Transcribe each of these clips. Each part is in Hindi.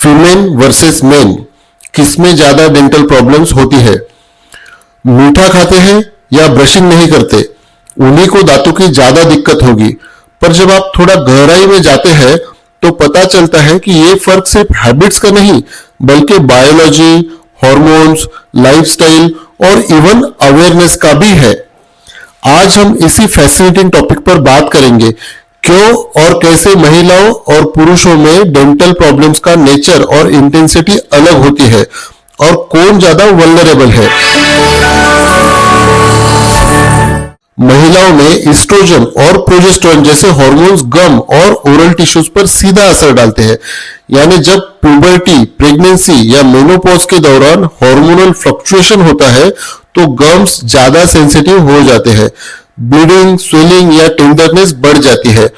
फीमेल वर्सेस मेन, किसमें ज्यादा डेंटल प्रॉब्लम्स होती है? मीठा खाते हैं या ब्रशिंग नहीं करते, उन्हीं को दांतों की ज्यादा दिक्कत होगी। पर जब आप थोड़ा गहराई में जाते हैं तो पता चलता है कि ये फर्क सिर्फ हैबिट्स का नहीं बल्कि बायोलॉजी, हॉर्मोन्स, लाइफस्टाइल और इवन अवेयरनेस का भी है। आज हम इसी फैसिनेटिंग टॉपिक पर बात करेंगे, क्यों और कैसे महिलाओं और पुरुषों में डेंटल प्रॉब्लम्स का नेचर और इंटेंसिटी अलग होती है और कौन ज्यादा वल्नरेबल है। महिलाओं में एस्ट्रोजन और प्रोजेस्टेरोन जैसे हार्मोन्स गम और ओरल टिश्यूज पर सीधा असर डालते हैं। यानी जब प्यूबर्टी, प्रेगनेंसी या मेनोपॉज के दौरान हार्मोनल फ्लक्चुएशन होता है तो गम्स ज्यादा सेंसिटिव हो जाते हैं, ब्लीडिंग, स्वेलिंग या टेंडरनेस बढ़ जाती है।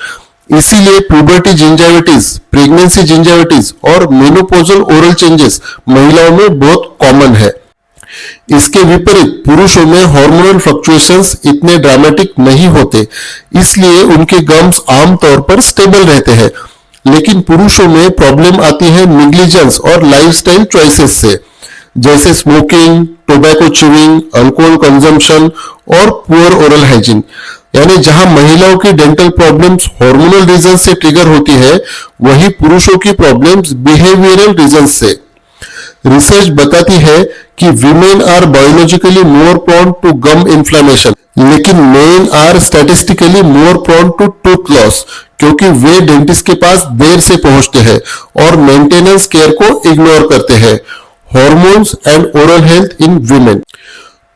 इसीलिए प्यूबर्टी जिंजाइविटीज, प्रेगनेंसी जिंजाइविटीज और मेनोपोजल ओरल चेंजेस महिलाओं में बहुत कॉमन है। इसके विपरीत पुरुषों में हार्मोनल फ्लक्चुएशंस इतने ड्रामेटिक नहीं होते, इसलिए उनके गम्स आमतौर पर स्टेबल रहते हैं। लेकिन पुरुषों में प्रॉब्लम आती है निग्लिजेंस और लाइफस्टाइल चॉइसेस से, जैसे smoking, tobacco chewing, alcohol consumption और पुअर ओरल हाइजीन। यानी जहां महिलाओं की डेंटल प्रॉब्लम्स हार्मोनल रीजन से ट्रिगर होती है, वहीं पुरुषों की प्रॉब्लम्स बिहेवियरल रीजन से। रिसर्च बताती है कि women are biologically more prone to gum inflammation, लेकिन men are statistically more prone to tooth loss, क्योंकि वे डेंटिस्ट के पास देर से पहुंचते हैं और मेंटेनेंस केयर को इग्नोर करते हैं। Hormones and oral health in women.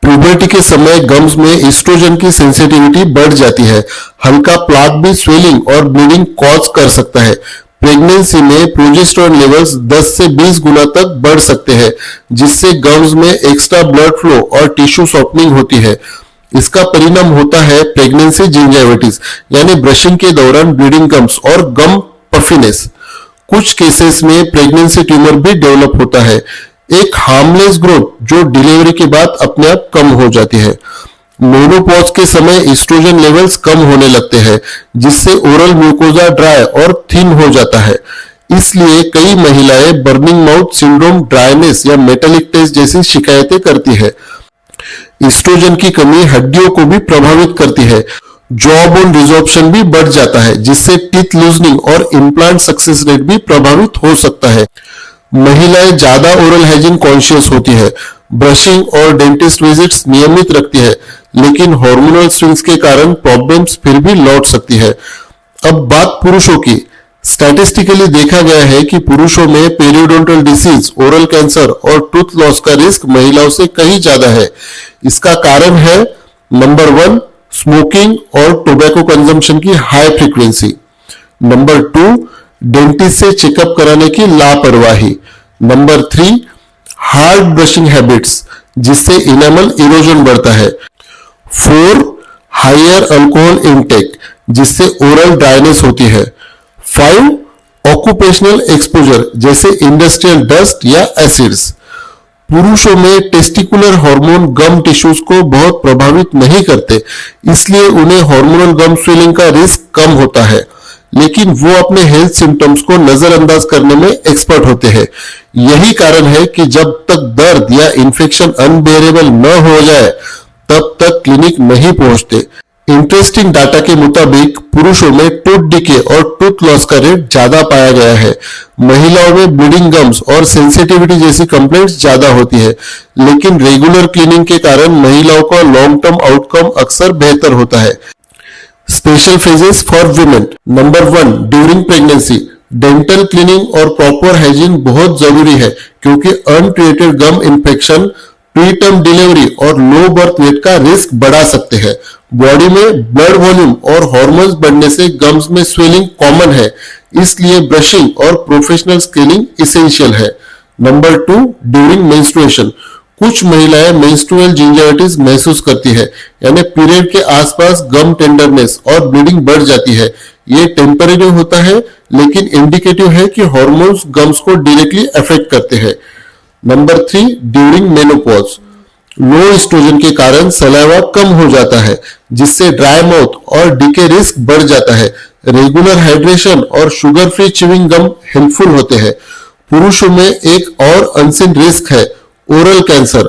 Puberty के समय गम्स में एस्ट्रोजन की सेंसिटिविटी बढ़ जाती है। हल्का प्लाक भी स्वेलिंग और ब्लीडिंग कॉज कर सकता है। प्रेगनेंसी में प्रोजेस्टेरोन लेवल्स 10 से 20 गुना तक बढ़ सकते हैं, जिससे गम्स में एक्स्ट्रा ब्लड फ्लो और टिश्यू सॉफ्टनिंग होती है। इसका परिणाम होता है प्रेगनेंसी जिंजाइविटीज, यानी ब्रशिंग के दौरान ब्लीडिंग गम्स और गम पफिनेस। कुछ केसेस में प्रेगनेंसी ट्यूमर भी डेवलप होता है, एक हार्मलेस ग्रोथ जो डिलीवरी के बाद अपने आप कम हो जाती है। मेनोपॉज के समय एस्ट्रोजन लेवल्स कम होने लगते हैं, जिससे ओरल म्यूकोजा ड्राई और थिन हो जाता है। इसलिए कई महिलाएं बर्निंग माउथ सिंड्रोम, ड्राइनेस या मेटालिक टेस्ट जैसी शिकायतें करती है। एस्ट्रोजन की कमी हड्डियों को भी प्रभावित करती है। जॉ बोन रिजॉर्प्शन भी बढ़ जाता है, जिससे टीथ लूजनिंग और इम्प्लांट सक्सेस रेट भी प्रभावित हो सकता है। महिलाएं ज्यादा ओरल हाइजीन कॉन्शियस होती है, ब्रशिंग और डेंटिस्ट विजिट्स नियमित रखती है, लेकिन हार्मोनल स्विंग्स के कारण प्रॉब्लम्स फिर भी लौट सकती है। अब बात पुरुषों की। स्टैटिस्टिकली देखा गया है कि पुरुषों में पेरियोडोंटल डिसीज, ओरल कैंसर और टूथ लॉस का रिस्क महिलाओं से कहीं ज्यादा है। इसका कारण है नंबर 1 स्मोकिंग और टोबैको कंजम्पशन की हाई फ्रीक्वेंसी, नंबर 2 डेंटिस्ट से चेकअप कराने की लापरवाही, नंबर 3 हार्ड ब्रशिंग हैबिट्स जिससे इनेमल इरोजन बढ़ता है, 4 हायर अल्कोहल इनटेक जिससे ओरल ड्राइनेस होती है, 5 ऑक्यूपेशनल एक्सपोजर जैसे इंडस्ट्रियल डस्ट या एसिड्स। पुरुषों में टेस्टिकुलर हार्मोन गम टिश्यूज को बहुत प्रभावित नहीं करते, इसलिए उन्हें हार्मोनल गम स्वेलिंग का रिस्क कम होता है, लेकिन वो अपने हेल्थ सिम्टम्स को नजरअंदाज करने में एक्सपर्ट होते हैं। यही कारण है कि जब तक दर्द या इन्फेक्शन अनबेरेबल न हो जाए तब तक क्लिनिक नहीं पहुंचते। इंटरेस्टिंग डाटा के मुताबिक पुरुषों में टूथ डिके और टूथ लॉस का रेट ज्यादा पाया गया है। महिलाओं में ब्लीडिंग गम्स और सेंसिटिविटी जैसी कंप्लेंट्स ज्यादा होती है, लेकिन रेगुलर क्लीनिंग के कारण महिलाओं का लॉन्ग टर्म आउटकम अक्सर बेहतर होता है। Special phases for women. Number 1 during pregnancy. Dental cleaning और प्रॉपर हाइजीन बहुत जरूरी है, क्योंकि अनट्रीटेड गम इन्फेक्शन प्री टर्म डिलीवरी और लो बर्थ वेट का रिस्क बढ़ा सकते हैं। बॉडी में ब्लड वॉल्यूम और हार्मोन्स बढ़ने से गम्स में स्वेलिंग कॉमन है, इसलिए ब्रशिंग और प्रोफेशनल स्क्रीनिंग इसेंशियल है। Number 2 during menstruation. कुछ महिलाएं मेंस्ट्रुअल जिंजाइविटीज महसूस करती है, यानी पीरियड के आसपास गम टेंडरनेस और ब्लीडिंग बढ़ जाती है। ये टेम्परेरी होता है, लेकिन इंडिकेटिव है कि हार्मोन्स गम्स को डायरेक्टली अफेक्ट करते हैं। Number 3 during menopause. Low oestrogen के कारण सलाइवा कम हो जाता है, जिससे ड्राई माउथ और डिके रिस्क बढ़ जाता है। रेगुलर हाइड्रेशन और sugar free chewing gum helpful होते हैं। पुरुषों में एक और अनसीन रिस्क है ओरल कैंसर।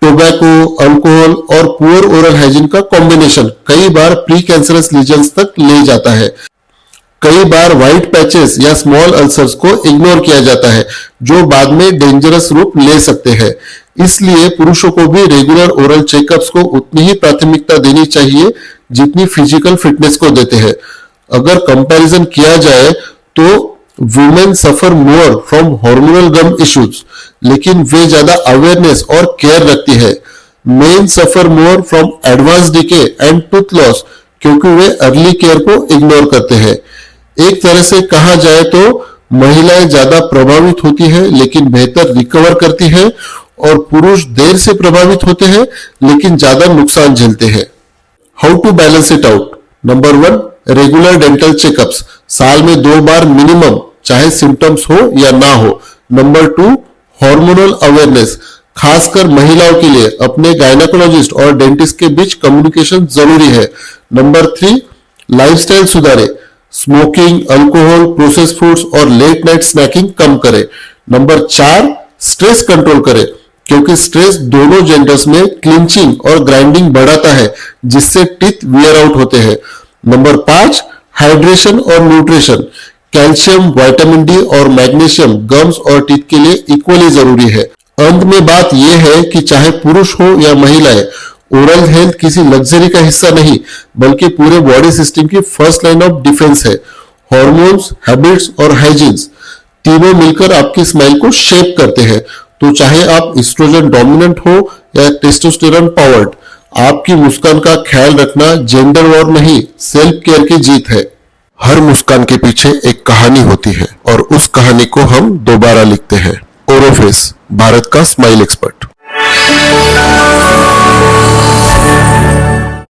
टोबैको, अल्कोहल और पुअर ओरल हाइजीन का कॉम्बिनेशन कई बार प्री कैंसरस लीजन्स तक ले जाता है। कई बार व्हाइट पैचेस या स्मॉल अल्सर्स को इग्नोर किया जाता है जो बाद में डेंजरस रूप ले सकते हैं। इसलिए पुरुषों को भी रेगुलर ओरल चेकअप्स को उतनी ही प्राथमिकता देनी चाहिए जितनी फिजिकल फिटनेस को देते हैं। अगर कंपैरिजन किया जाए तो women suffer more from hormonal gum issues, लेकिन वे ज्यादा अवेयरनेस और केयर रखती है। Men suffer more from advance decay and tooth loss, क्योंकि वे अर्ली केयर को इग्नोर करते हैं। एक तरह से कहा जाए तो महिलाएं ज्यादा प्रभावित होती है लेकिन बेहतर रिकवर करती है, और पुरुष देर से प्रभावित होते हैं लेकिन ज्यादा नुकसान झेलते हैं। How to balance it out? Number 1, regular dental checkups, साल में 2 बार मिनिमम, चाहे सिम्टम्स हो या ना हो। नंबर 2, हार्मोनल अवेयरनेस, खासकर महिलाओं के लिए अपने गायनेकोलॉजिस्ट और डेंटिस्ट के बीच कम्युनिकेशन जरूरी है। नंबर 3, लाइफस्टाइल सुधारे, स्मोकिंग, अल्कोहल, प्रोसेस्ड फूड्स और लेट नाइट स्नैकिंग कम करें। नंबर 4, स्ट्रेस कंट्रोल करें, क्योंकि स्ट्रेस दोनों जेंडर्स में क्लिंचिंग और ग्राइंडिंग बढ़ाता है जिससे टीथ वियर आउट होते हैं। नंबर 5, हाइड्रेशन और न्यूट्रिशन, कैल्शियम, विटामिन डी और मैग्नीशियम गम्स और टीथ के लिए इक्वली जरूरी है। अंत में बात यह है कि चाहे पुरुष हो या महिलाएं, ओरल हेल्थ किसी लग्जरी का हिस्सा नहीं बल्कि पूरे बॉडी सिस्टम की फर्स्ट लाइन ऑफ डिफेंस है। हॉर्मोन्स, हैबिट्स और हाइजीन्स तीनों मिलकर आपकी स्माइल को शेप करते हैं। तो चाहे आप एस्ट्रोजन डोमिनेंट हो या टेस्टोस्टेरोन पावर्ड, आपकी मुस्कान का ख्याल रखना जेंडर वॉर नहीं, सेल्फ केयर की जीत है। हर मुस्कान के पीछे एक कहानी होती है और उस कहानी को हम दोबारा लिखते हैं। ओरोफेस, भारत का स्माइल एक्सपर्ट।